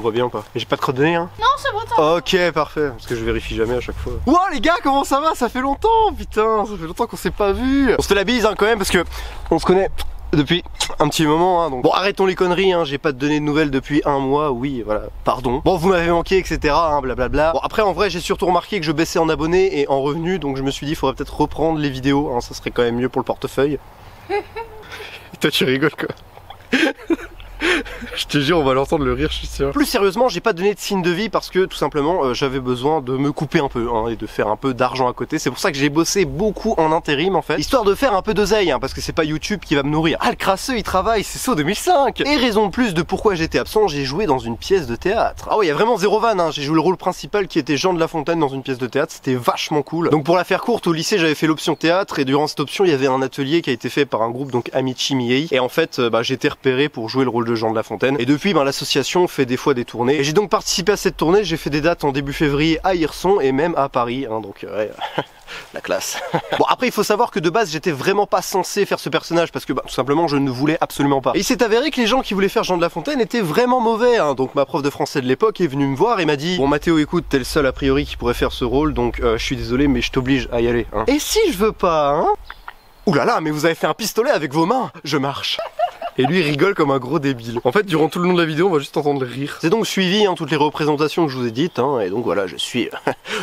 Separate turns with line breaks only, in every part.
voit bien ou pas? J'ai pas de crotte de nez hein?
Non, c'est bon, ça.
Ok, parfait, parce que je vérifie jamais à chaque fois. Wow les gars, comment ça va? Ça fait longtemps, putain, ça fait longtemps qu'on s'est pas vu. On se fait la bise hein, quand même, parce que on se connaît depuis un petit moment hein, donc bon arrêtons les conneries hein, j'ai pas donné de nouvelles depuis un mois, oui voilà, pardon. Bon vous m'avez manqué etc hein, blablabla. Bon après en vrai j'ai surtout remarqué que je baissais en abonnés et en revenus, donc je me suis dit il faudrait peut-être reprendre les vidéos hein, ça serait quand même mieux pour le portefeuille. Toi tu rigoles quoi. Je te jure on va l'entendre le rire je suis sûr. Plus sérieusement j'ai pas donné de signe de vie parce que tout simplement j'avais besoin de me couper un peu hein, et de faire un peu d'argent à côté. C'est pour ça que j'ai bossé beaucoup en intérim en fait, histoire de faire un peu d'oseille hein, parce que c'est pas YouTube qui va me nourrir. Ah le crasseux il travaille, c'est saut 2005. Et raison de plus de pourquoi j'étais absent, j'ai joué dans une pièce de théâtre. Ah ouais il y a vraiment zéro vanne hein. J'ai joué le rôle principal qui était Jean de La Fontaine dans une pièce de théâtre, c'était vachement cool. Donc pour la faire courte, au lycée j'avais fait l'option théâtre et durant cette option il y avait un atelier qui a été fait par un groupe donc Amici Miei, et en fait j'ai été repéré pour jouer le rôle de Jean de La Fontaine. Et depuis l'association fait des fois des tournées et j'ai donc participé à cette tournée. J'ai fait des dates en début février à Hirson et même à Paris hein, donc ouais. La classe. Bon après il faut savoir que de base j'étais vraiment pas censé faire ce personnage parce que tout simplement je ne voulais absolument pas. Et il s'est avéré que les gens qui voulaient faire Jean de La Fontaine étaient vraiment mauvais hein. Donc ma prof de français de l'époque est venue me voir et m'a dit bon Mathéo écoute t'es le seul a priori qui pourrait faire ce rôle donc je suis désolé mais je t'oblige à y aller hein. Et si je veux pas hein? Oulala mais vous avez fait un pistolet avec vos mains. Je marche. Et lui il rigole comme un gros débile. En fait durant tout le long de la vidéo on va juste entendre rire. C'est donc suivi hein, toutes les représentations que je vous ai dites hein, et donc voilà je suis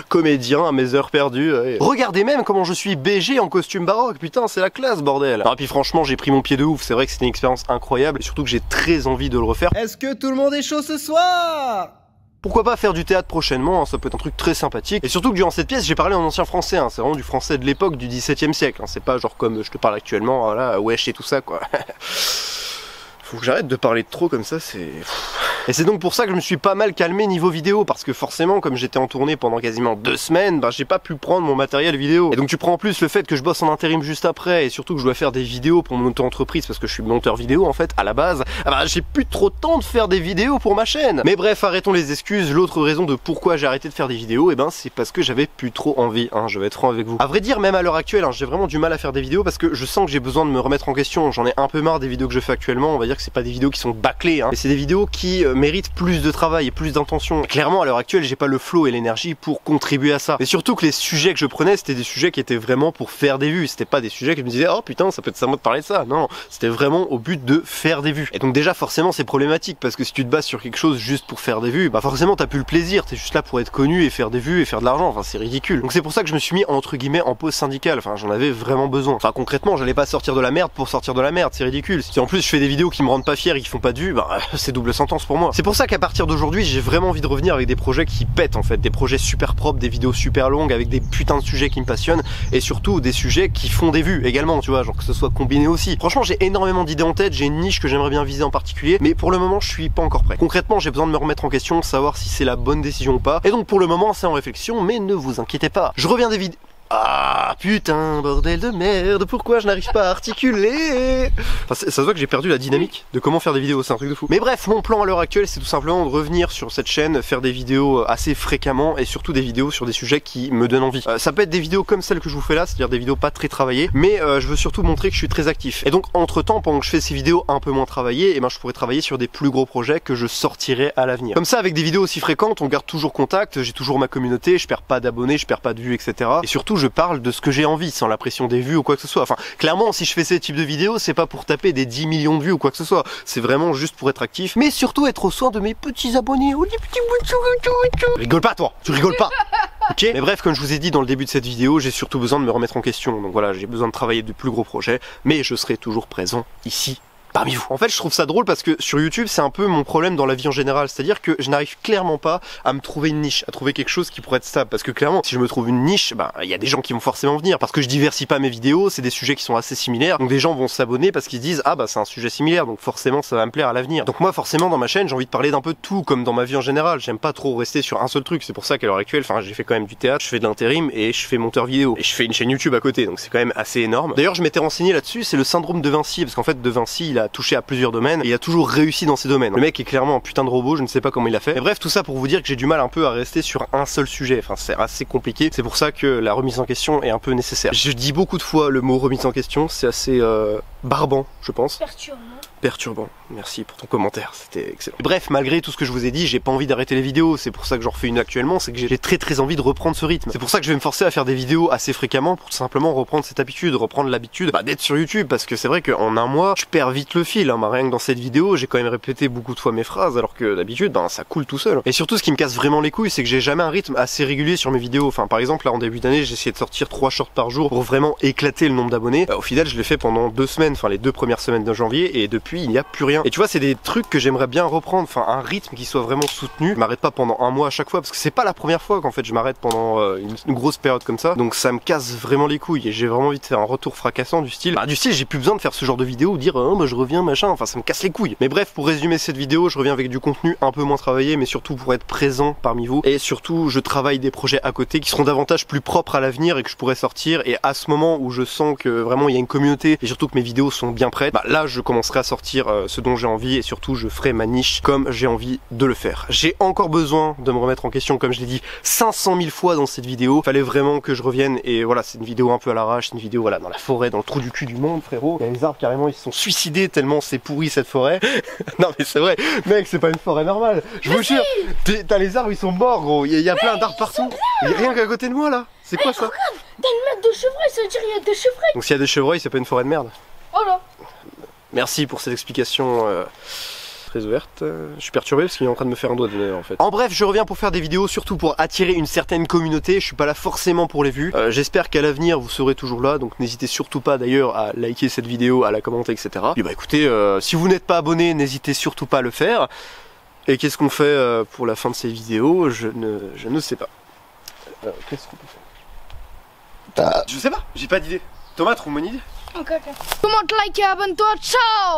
comédien à mes heures perdues et... Regardez même comment je suis BG en costume baroque, putain c'est la classe bordel. Et puis franchement j'ai pris mon pied de ouf, c'est vrai que c'était une expérience incroyable et surtout que j'ai très envie de le refaire. Est-ce que tout le monde est chaud ce soir? Pourquoi pas faire du théâtre prochainement, hein, ça peut être un truc très sympathique. Et surtout que durant cette pièce j'ai parlé en ancien français, hein, c'est vraiment du français de l'époque du XVIIe siècle, hein, c'est pas genre comme je te parle actuellement, voilà, wesh et tout ça quoi. Faut que j'arrête de parler de trop comme ça, c'est... Et c'est donc pour ça que je me suis pas mal calmé niveau vidéo, parce que forcément comme j'étais en tournée pendant quasiment 2 semaines, j'ai pas pu prendre mon matériel vidéo. Et donc tu prends en plus le fait que je bosse en intérim juste après, et surtout que je dois faire des vidéos pour mon auto-entreprise, parce que je suis monteur vidéo en fait, à la base, j'ai plus trop de temps de faire des vidéos pour ma chaîne. Mais bref, arrêtons les excuses, l'autre raison de pourquoi j'ai arrêté de faire des vidéos, c'est parce que j'avais plus trop envie, hein, je vais être franc avec vous. À vrai dire, même à l'heure actuelle, j'ai vraiment du mal à faire des vidéos, parce que je sens que j'ai besoin de me remettre en question, j'en ai un peu marre des vidéos que je fais actuellement, on va dire que c'est pas des vidéos qui sont bâclées, hein, mais c'est des vidéos qui méritent plus de travail et plus d'intention. Clairement à l'heure actuelle j'ai pas le flow et l'énergie pour contribuer à ça. Et surtout que les sujets que je prenais c'était des sujets qui étaient vraiment pour faire des vues, c'était pas des sujets que je me disais oh putain ça peut être sympa de parler de ça, non, c'était vraiment au but de faire des vues. Et donc déjà forcément c'est problématique parce que si tu te bases sur quelque chose juste pour faire des vues, forcément t'as plus le plaisir, t'es juste là pour être connu et faire des vues et faire de l'argent, enfin c'est ridicule. Donc c'est pour ça que je me suis mis entre guillemets en pause syndicale, enfin j'en avais vraiment besoin. Enfin concrètement j'allais pas sortir de la merde pour sortir de la merde, c'est ridicule. Si en plus je fais des vidéos qui me rendent pas fier et qui font pas de vues, c'est double sentence pour moi. C'est pour ça qu'à partir d'aujourd'hui j'ai vraiment envie de revenir avec des projets qui pètent en fait, des projets super propres, des vidéos super longues avec des putains de sujets qui me passionnent et surtout des sujets qui font des vues également, tu vois, genre que ce soit combiné aussi. Franchement j'ai énormément d'idées en tête, j'ai une niche que j'aimerais bien viser en particulier, mais pour le moment je suis pas encore prêt. Concrètement j'ai besoin de me remettre en question, savoir si c'est la bonne décision ou pas, et donc pour le moment c'est en réflexion, mais ne vous inquiétez pas, je reviens des vidéos. Ah putain, bordel de merde, pourquoi je n'arrive pas à articuler? Ça se voit que j'ai perdu la dynamique de comment faire des vidéos, c'est un truc de fou. Mais bref, mon plan à l'heure actuelle c'est tout simplement de revenir sur cette chaîne, faire des vidéos assez fréquemment et surtout des vidéos sur des sujets qui me donnent envie. Ça peut être des vidéos comme celles que je vous fais là, c'est-à-dire des vidéos pas très travaillées, mais je veux surtout montrer que je suis très actif. Et donc entre temps, pendant que je fais ces vidéos un peu moins travaillées, je pourrais travailler sur des plus gros projets que je sortirai à l'avenir. Comme ça avec des vidéos aussi fréquentes, on garde toujours contact, j'ai toujours ma communauté, je perds pas d'abonnés, je perds pas de vues, etc. Et surtout je parle de ce que j'ai envie, sans la pression des vues ou quoi que ce soit. Enfin, clairement, si je fais ce type de vidéos, c'est pas pour taper des 10 millions de vues ou quoi que ce soit. C'est vraiment juste pour être actif, mais surtout être au soin de mes petits abonnés. Oh, les petits bouts. Rigole pas, toi. Tu rigoles pas. Ok. Mais bref, comme je vous ai dit dans le début de cette vidéo, j'ai surtout besoin de me remettre en question. Donc voilà, j'ai besoin de travailler de plus gros projets, mais je serai toujours présent ici parmi vous. En fait je trouve ça drôle parce que sur YouTube c'est un peu mon problème dans la vie en général, c'est-à-dire que je n'arrive clairement pas à me trouver une niche, à trouver quelque chose qui pourrait être stable, parce que clairement si je me trouve une niche, il y a des gens qui vont forcément venir, parce que je diversifie pas mes vidéos, c'est des sujets qui sont assez similaires, donc des gens vont s'abonner parce qu'ils se disent ah c'est un sujet similaire, donc forcément ça va me plaire à l'avenir. Donc moi forcément dans ma chaîne j'ai envie de parler d'un peu de tout, comme dans ma vie en général, j'aime pas trop rester sur un seul truc, c'est pour ça qu'à l'heure actuelle, j'ai fait quand même du théâtre, je fais de l'intérim et je fais monteur vidéo, et je fais une chaîne YouTube à côté, donc c'est quand même assez énorme. D'ailleurs je m'étais renseigné là-dessus, c'est le syndrome de Vinci, parce qu'en fait de Vinci il a touché à plusieurs domaines, et il a toujours réussi dans ces domaines. Le mec est clairement un putain de robot, je ne sais pas comment il a fait. Mais bref, tout ça pour vous dire que j'ai du mal un peu à rester sur un seul sujet. Enfin, c'est assez compliqué. C'est pour ça que la remise en question est un peu nécessaire. Je dis beaucoup de fois le mot remise en question, c'est assez barbant, je pense. perturbant. Merci pour ton commentaire, c'était excellent. Bref, malgré tout ce que je vous ai dit, j'ai pas envie d'arrêter les vidéos, c'est pour ça que j'en refais une actuellement, c'est que j'ai très envie de reprendre ce rythme. C'est pour ça que je vais me forcer à faire des vidéos assez fréquemment pour tout simplement reprendre cette habitude, reprendre l'habitude d'être sur YouTube, parce que c'est vrai qu'en un mois, je perds vite le fil, hein. Rien que dans cette vidéo, j'ai quand même répété beaucoup de fois mes phrases, alors que d'habitude, ça coule tout seul. Et surtout, ce qui me casse vraiment les couilles, c'est que j'ai jamais un rythme assez régulier sur mes vidéos. Enfin, par exemple, là, en début d'année, j'ai essayé de sortir 3 shorts par jour pour vraiment éclater le nombre d'abonnés. Au final, je l'ai fait pendant 2 semaines, enfin les 2 premières semaines de janvier, et depuis, il n'y a plus rien. Et tu vois, c'est des trucs que j'aimerais bien reprendre, enfin un rythme qui soit vraiment soutenu. Je m'arrête pas pendant un mois à chaque fois, parce que c'est pas la première fois qu'en fait je m'arrête pendant une grosse période comme ça. Donc ça me casse vraiment les couilles, et j'ai vraiment envie de faire un retour fracassant du style, j'ai plus besoin de faire ce genre de vidéo ou dire oh bah je reviens machin, enfin ça me casse les couilles. Mais bref, pour résumer cette vidéo, je reviens avec du contenu un peu moins travaillé, mais surtout pour être présent parmi vous, et surtout je travaille des projets à côté qui seront davantage plus propres à l'avenir et que je pourrais sortir, et à ce moment où je sens que vraiment il y a une communauté et surtout que mes vidéos sont bien prêtes, là je commencerai à sortir ce dont j'ai envie, et surtout je ferai ma niche comme j'ai envie de le faire. J'ai encore besoin de me remettre en question, comme je l'ai dit 500 000 fois dans cette vidéo. Fallait vraiment que je revienne, et voilà, c'est une vidéo un peu à l'arrache, c'est une vidéo voilà dans la forêt, dans le trou du cul du monde, frérot. Il y a les arbres carrément, ils se sont suicidés tellement c'est pourri cette forêt. Non mais c'est vrai, mec, c'est pas une forêt normale. Je vous jure, t'as les arbres, ils sont morts, gros. Il y a plein d'arbres partout. Il y a rien qu'à côté de moi là. C'est quoi ça?
Regarde, t'as une meute de chevreuil, ça veut dire qu'il y a des chevreuils.
Donc s'il y a des chevreuils, c'est pas une forêt de merde.
Oh là.
Merci pour cette explication très ouverte. Je suis perturbé parce qu'il est en train de me faire un doigt d'honneur en fait. En bref, je reviens pour faire des vidéos surtout pour attirer une certaine communauté. Je suis pas là forcément pour les vues. J'espère qu'à l'avenir vous serez toujours là, donc n'hésitez surtout pas d'ailleurs à liker cette vidéo, à la commenter, etc. Et bah écoutez, si vous n'êtes pas abonné, n'hésitez surtout pas à le faire. Et qu'est-ce qu'on fait pour la fin de ces vidéos? Je ne sais pas. Qu'est-ce qu'on peut faire? Je sais pas, j'ai pas d'idée. Thomas, trouve mon idée.
Ok. Commente, like et abonne-toi, ciao.